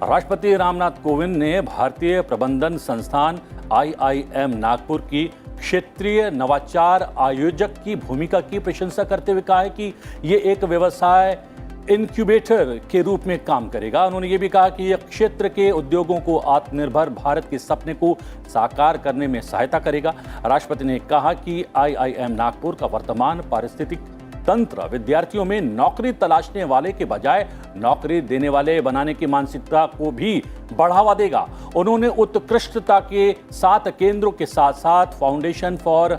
राष्ट्रपति रामनाथ कोविंद ने भारतीय प्रबंधन संस्थान IIM नागपुर की क्षेत्रीय नवाचार आयोजक की भूमिका की प्रशंसा करते हुए कहा है कि ये एक व्यवसाय इनक्यूबेटर के रूप में काम करेगा। उन्होंने ये भी कहा कि यह क्षेत्र के उद्योगों को आत्मनिर्भर भारत के सपने को साकार करने में सहायता करेगा। राष्ट्रपति ने कहा कि IIM नागपुर का वर्तमान पारिस्थितिक तंत्र विद्यार्थियों में नौकरी तलाशने वाले के बजाय नौकरी देने वाले बनाने की मानसिकता को भी बढ़ावा देगा। उन्होंने उत्कृष्टता के 7 केंद्रों के साथ साथ फाउंडेशन फॉर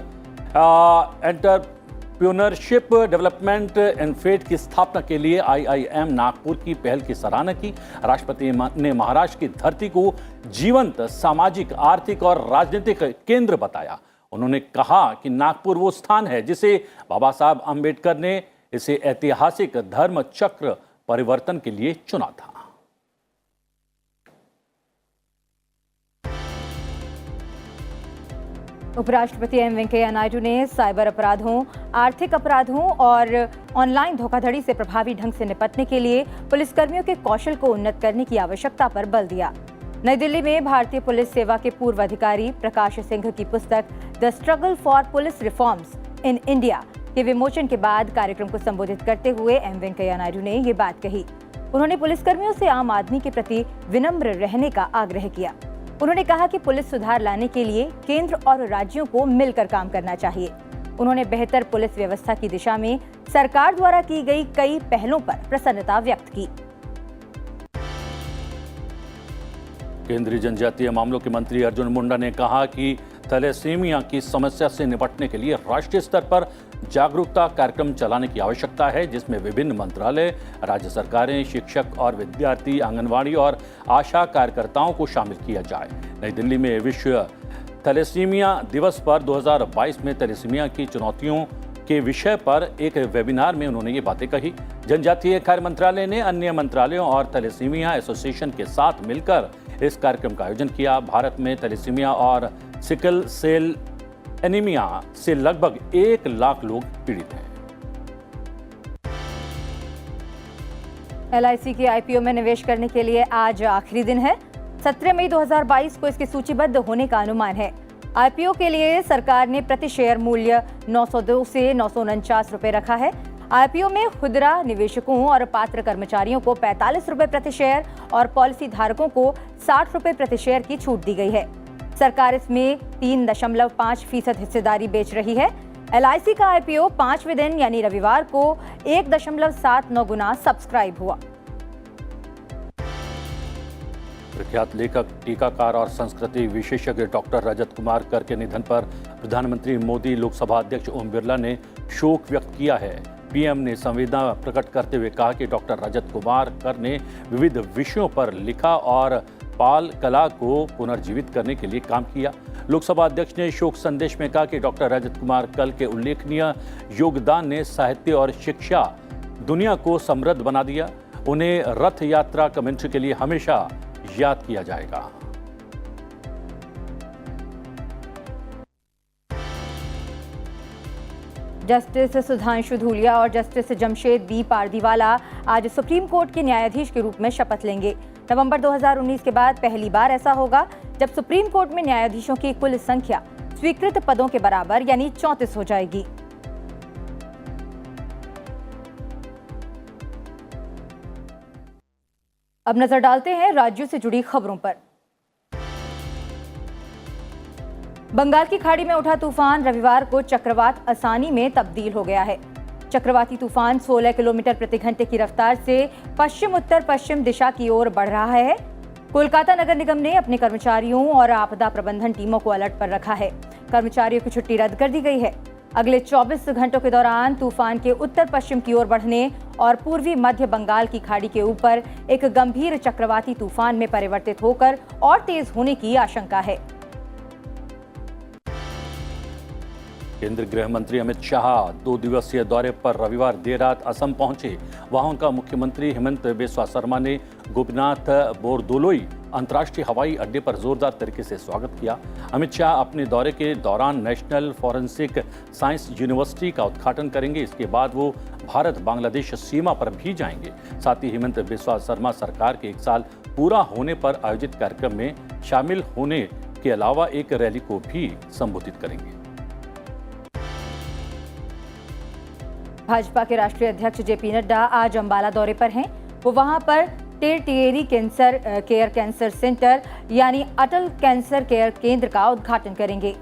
एंटरप्रेन्योरशिप डेवलपमेंट इनफेड की स्थापना के लिए IIM नागपुर की पहल की सराहना की। राष्ट्रपति ने महाराष्ट्र की धरती को जीवंत सामाजिक, आर्थिक और राजनीतिक केंद्र बताया। उन्होंने कहा कि नागपुर वो स्थान है जिसे बाबा साहब अंबेडकर ने इसे ऐतिहासिक धर्म चक्र परिवर्तन के लिए चुना था। उपराष्ट्रपति एम वेंकैया नायडू ने साइबर अपराधों, आर्थिक अपराधों और ऑनलाइन धोखाधड़ी से प्रभावी ढंग से निपटने के लिए पुलिसकर्मियों के कौशल को उन्नत करने की आवश्यकता पर बल दिया। नई दिल्ली में भारतीय पुलिस सेवा के पूर्व अधिकारी प्रकाश सिंह की पुस्तक the struggle for police reforms in India के विमोचन के बाद कार्यक्रम को संबोधित करते हुए एम वेंकैया नायडू ने ये बात कही। उन्होंने पुलिसकर्मियों से आम आदमी के प्रति विनम्र रहने का आग्रह किया। उन्होंने कहा कि पुलिस सुधार लाने के लिए केंद्र और राज्यों को मिलकर काम करना चाहिए। उन्होंने बेहतर पुलिस व्यवस्था की दिशा में सरकार द्वारा की गई कई पहलों पर प्रसन्नता व्यक्त की। केंद्रीय जनजातीय मामलों के मंत्री अर्जुन मुंडा ने कहा कि थैलेसीमिया की समस्या से निपटने के लिए राष्ट्रीय स्तर पर जागरूकता कार्यक्रम चलाने की आवश्यकता है, जिसमें विभिन्न मंत्रालय, राज्य सरकारें, शिक्षक और विद्यार्थी, आंगनवाड़ी और आशा कार्यकर्ताओं को शामिल किया जाए। नई दिल्ली में विश्व थैलेसीमिया दिवस पर 2022 में थैलेसीमिया की चुनौतियों के विषय पर एक वेबिनार में उन्होंने ये बातें कही। जनजातीय कार्य मंत्रालय ने अन्य मंत्रालयों और थैलेसीमिया एसोसिएशन के साथ मिलकर इस कार्यक्रम का आयोजन किया। भारत में थैलेसीमिया और सिकल सेल एनीमिया से लगभग 1 लाख लोग पीड़ित हैं। LIC के IPO में निवेश करने के लिए आज आखिरी दिन है। 17 मई 2022 को इसके सूचीबद्ध होने का अनुमान है। IPO के लिए सरकार ने प्रति शेयर मूल्य 902 से 949 रुपए रखा है। IPO में खुदरा निवेशकों और पात्र कर्मचारियों को 45 रुपए प्रति शेयर और पॉलिसी धारकों को 60 रुपए प्रति शेयर की छूट दी गई है। सरकार इसमें 3.5% हिस्सेदारी बेच रही है। LIC का IPO 5वें दिन यानी रविवार को 1.79 गुना सब्सक्राइब हुआ। प्रख्यात लेखक, टीकाकार और संस्कृति विशेषज्ञ डॉक्टर रजत कुमार कर के निधन पर प्रधानमंत्री मोदी, लोकसभा अध्यक्ष ओम बिरला ने शोक व्यक्त किया है। PM ने संवेदना प्रकट करते हुए कहा कि डॉक्टर रजत कुमार कर ने विविध विषयों पर लिखा और पाल कला को पुनर्जीवित करने के लिए काम किया। लोकसभा अध्यक्ष ने शोक संदेश में कहा कि डॉक्टर रजत कुमार कर के उल्लेखनीय योगदान ने साहित्य और शिक्षा दुनिया को समृद्ध बना दिया। उन्हें रथ यात्रा कमेंट्री के लिए हमेशा याद किया जाएगा। जस्टिस सुधांशु धूलिया और जस्टिस जमशेद बी पारदीवाला आज सुप्रीम कोर्ट के न्यायाधीश के रूप में शपथ लेंगे। नवंबर 2019 के बाद पहली बार ऐसा होगा जब सुप्रीम कोर्ट में न्यायाधीशों की कुल संख्या स्वीकृत पदों के बराबर यानी 34 हो जाएगी। अब नजर डालते हैं राज्यों से जुड़ी खबरों पर। बंगाल की खाड़ी में उठा तूफान रविवार को चक्रवात असानी में तब्दील हो गया है। चक्रवाती तूफान 16 किलोमीटर प्रति घंटे की रफ्तार से पश्चिम उत्तर पश्चिम दिशा की ओर बढ़ रहा है। कोलकाता नगर निगम ने अपने कर्मचारियों और आपदा प्रबंधन टीमों को अलर्ट पर रखा है। कर्मचारियों की छुट्टी रद्द कर दी गई है। अगले 24 घंटों के दौरान तूफान के उत्तर पश्चिम की ओर बढ़ने और पूर्वी मध्य बंगाल की खाड़ी के ऊपर एक गंभीर चक्रवाती तूफान में परिवर्तित होकर और तेज होने की आशंका है। केंद्रीय गृह मंत्री अमित शाह 2 दिवसीय दौरे पर रविवार देर रात असम पहुंचे। वहां उनका मुख्यमंत्री हेमंत बिस्वा शर्मा ने गोपीनाथ बोरदोलोई अंतर्राष्ट्रीय हवाई अड्डे पर जोरदार तरीके से स्वागत किया। अमित शाह अपने दौरे के दौरान नेशनल फॉरेंसिक साइंस यूनिवर्सिटी का उद्घाटन करेंगे। इसके बाद वो भारत बांग्लादेश सीमा पर भी जाएंगे। साथ ही हेमंत बिस्वा शर्मा सरकार के 1 साल पूरा होने पर आयोजित कार्यक्रम में शामिल होने के अलावा एक रैली को भी संबोधित करेंगे। भाजपा के राष्ट्रीय अध्यक्ष जेपी नड्डा आज अंबाला दौरे पर हैं। वो वहां पर टेरटिएरी केयर कैंसर सेंटर यानी अटल कैंसर केयर केंद्र का उद्घाटन करेंगे।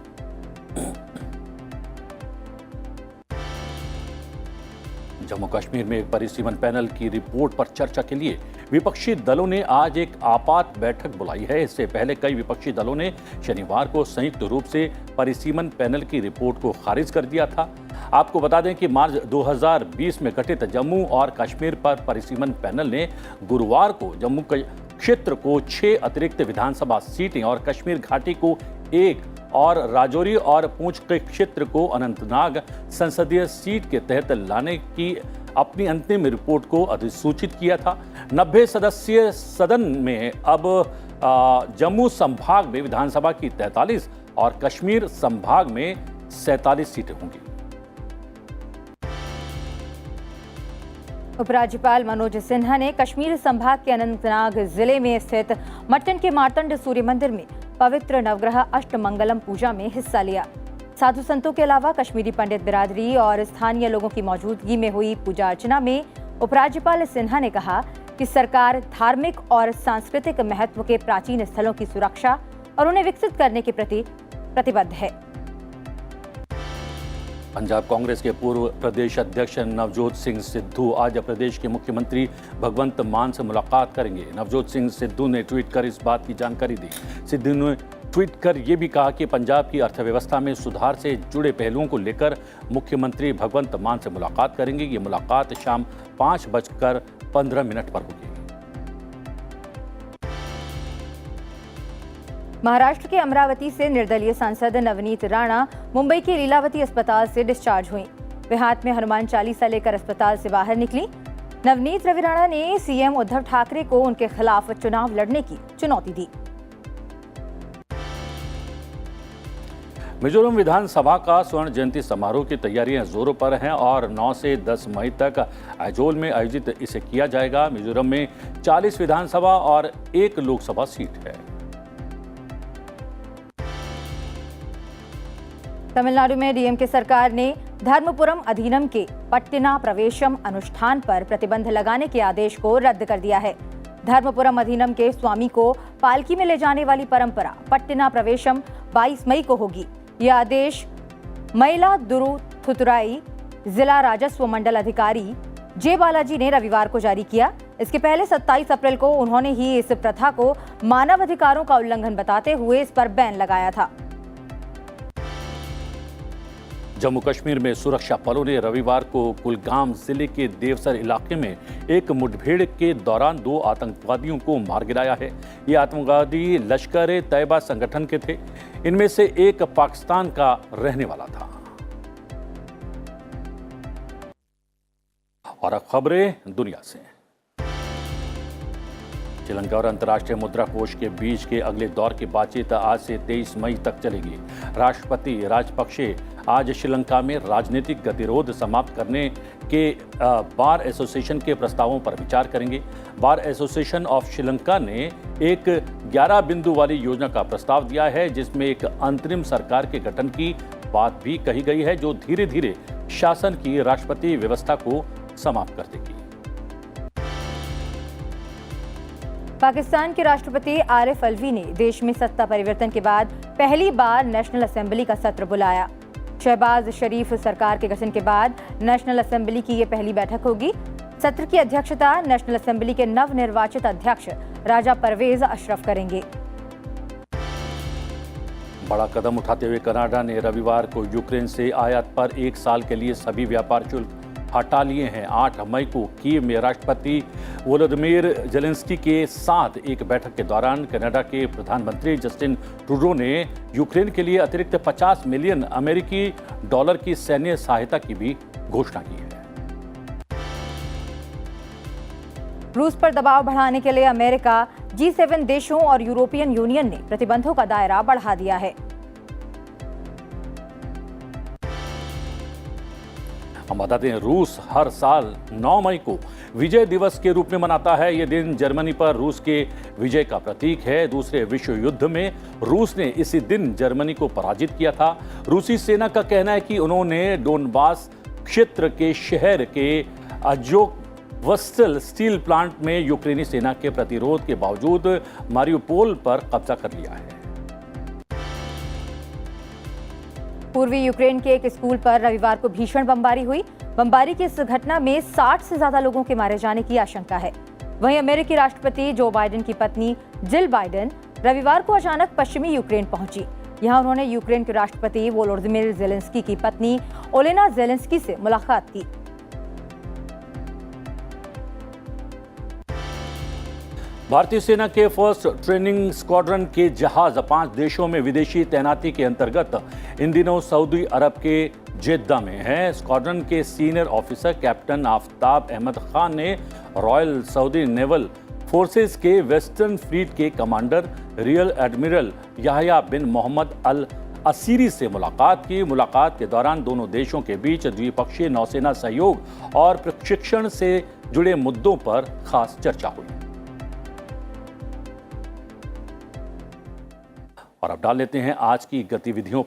जम्मू कश्मीर में एक परिसीमन पैनल की रिपोर्ट पर चर्चा के लिए विपक्षी दलों ने आज एक आपात बैठक बुलाई है। इससे पहले कई विपक्षी दलों ने शनिवार को संयुक्त रूप से परिसीमन पैनल की रिपोर्ट को खारिज कर दिया था। आपको बता दें कि मार्च 2020 में गठित जम्मू और कश्मीर पर परिसीमन पैनल ने गुरुवार को जम्मू क्षेत्र को 6 अतिरिक्त विधानसभा सीटें और कश्मीर घाटी को 1 और राजौरी और पूंछ के क्षेत्र को अनंतनाग संसदीय सीट के तहत लाने की अपनी अंतिम रिपोर्ट को अधिसूचित किया था। 90 सदस्यीय सदन में अब जम्मू संभाग में विधानसभा की 43 और कश्मीर संभाग में 47 सीटें होंगी। उपराज्यपाल मनोज सिन्हा ने कश्मीर संभाग के अनंतनाग जिले में स्थित मट्टन के मार्तंड सूर्य मंदिर में पवित्र नवग्रह अष्टमंगलम पूजा में हिस्सा लिया। साधु संतों के अलावा कश्मीरी पंडित बिरादरी और स्थानीय लोगों की मौजूदगी में हुई पूजा अर्चना में उपराज्यपाल सिन्हा ने कहा कि सरकार धार्मिक और सांस्कृतिक महत्व के प्राचीन स्थलों की सुरक्षा और उन्हें विकसित करने के प्रति प्रतिबद्ध है। पंजाब कांग्रेस के पूर्व प्रदेश अध्यक्ष नवजोत सिंह सिद्धू आज प्रदेश के मुख्यमंत्री भगवंत मान से मुलाकात करेंगे। नवजोत सिंह सिद्धू ने ट्वीट कर इस बात की जानकारी दी। सिद्धू ने ट्वीट कर ये भी कहा कि पंजाब की अर्थव्यवस्था में सुधार से जुड़े पहलुओं को लेकर मुख्यमंत्री भगवंत मान से मुलाकात करेंगे। ये मुलाकात शाम 5:15 पर होगी। महाराष्ट्र के अमरावती से निर्दलीय सांसद नवनीत राणा मुंबई के लीलावती अस्पताल से डिस्चार्ज हुई। वे हाथ में हनुमान चालीसा लेकर अस्पताल से बाहर निकली। नवनीत रवि राणा ने सीएम उद्धव ठाकरे को उनके खिलाफ चुनाव लड़ने की चुनौती दी। मिजोरम विधानसभा का स्वर्ण जयंती समारोह की तैयारियां जोरों पर हैं और 9 से 10 मई तक आइजोल में आयोजित इसे किया जाएगा। मिजोरम में 40 विधानसभा और 1 लोकसभा सीट है। तमिलनाडु में डीएमके सरकार ने धर्मपुरम अधिनियम के पट्टिना प्रवेशम अनुष्ठान पर प्रतिबंध लगाने के आदेश को रद्द कर दिया है। धर्मपुरम अधिनियम के स्वामी को पालकी में ले जाने वाली परंपरा पट्टिना प्रवेशम 22 मई को होगी। यह आदेश मयिलादुथुराई जिला राजस्व मंडल अधिकारी जे बालाजी ने रविवार को जारी किया। इसके पहले 27 अप्रैल को उन्होंने ही इस प्रथा को मानव अधिकारों का उल्लंघन बताते हुए इस पर बैन लगाया था। जम्मू कश्मीर में सुरक्षा बलों ने रविवार को कुलगाम जिले के देवसर इलाके में एक मुठभेड़ के दौरान 2 आतंकवादियों को मार गिराया है। ये आतंकवादी लश्कर-ए-तैयबा संगठन के थे। इनमें से एक पाकिस्तान का रहने वाला था। और अब खबरें दुनिया से। श्रीलंका और अंतर्राष्ट्रीय मुद्रा कोष के बीच के अगले दौर की बातचीत आज से 23 मई तक चलेगी। राष्ट्रपति राजपक्षे आज श्रीलंका में राजनीतिक गतिरोध समाप्त करने के बार एसोसिएशन के प्रस्तावों पर विचार करेंगे। बार एसोसिएशन ऑफ श्रीलंका ने एक 11 बिंदु वाली योजना का प्रस्ताव दिया है, जिसमें एक अंतरिम सरकार के गठन की बात भी कही गई है, जो धीरे धीरे शासन की राष्ट्रपति व्यवस्था को समाप्त कर देगी। पाकिस्तान के राष्ट्रपति आरिफ अलवी ने देश में सत्ता परिवर्तन के बाद पहली बार नेशनल असेंबली का सत्र बुलाया। शहबाज शरीफ सरकार के गठन के बाद नेशनल असेंबली की ये पहली बैठक होगी। सत्र की अध्यक्षता नेशनल असेंबली के नवनिर्वाचित अध्यक्ष राजा परवेज अशरफ करेंगे। बड़ा कदम उठाते हुए कनाडा ने रविवार को यूक्रेन से आयात पर 1 साल के लिए सभी व्यापार शुल्क हटा लिए हैं। 8 मई को कीव में राष्ट्रपति वोलोदिमीर जेलेंस्की के साथ एक बैठक के दौरान कनाडा के प्रधानमंत्री जस्टिन ट्रूडो ने यूक्रेन के लिए अतिरिक्त 50 मिलियन अमेरिकी डॉलर की सैन्य सहायता की भी घोषणा की है। रूस पर दबाव बढ़ाने के लिए अमेरिका, G7 देशों और यूरोपियन यूनियन ने प्रतिबंधों का दायरा बढ़ा दिया है। हम बताते हैं, रूस हर साल 9 मई को विजय दिवस के रूप में मनाता है। यह दिन जर्मनी पर रूस के विजय का प्रतीक है। दूसरे विश्व युद्ध में रूस ने इसी दिन जर्मनी को पराजित किया था। रूसी सेना का कहना है कि उन्होंने डोनबास क्षेत्र के शहर के अज़ोवस्टल स्टील प्लांट में यूक्रेनी सेना के प्रतिरोध के बावजूद मारिउपोल पर कब्जा कर लिया है। पूर्वी यूक्रेन के एक स्कूल पर रविवार को भीषण बमबारी हुई। बमबारी की इस घटना में 60 से ज्यादा लोगों के मारे जाने की आशंका है। वहीं अमेरिकी राष्ट्रपति जो बाइडेन की पत्नी जिल बाइडेन रविवार को अचानक पश्चिमी यूक्रेन पहुंची। यहां उन्होंने यूक्रेन के राष्ट्रपति वोलोदिमिर ज़ेलेंस्की की पत्नी ओलेना ज़ेलेंस्की से मुलाकात की। भारतीय सेना के फर्स्ट ट्रेनिंग स्क्वाड्रन के जहाज 5 देशों में विदेशी तैनाती के अंतर्गत इन दिनों सऊदी अरब के जेद्दा में है। स्क्वाड्रन के senior officer Captain Aftab Ahmed Khan ने रॉयल सऊदी नेवल फोर्सेस के वेस्टर्न फ्लीट के commander Rear Admiral Yahya bin Mohammed Al Asiri से मुलाकात की। मुलाकात के दौरान दोनों देशों के बीच द्विपक्षीय नौसेना सहयोग और प्रशिक्षण से जुड़े मुद्दों पर खास चर्चा हुई। और अब डाल लेते हैं आज की गतिविधियों पर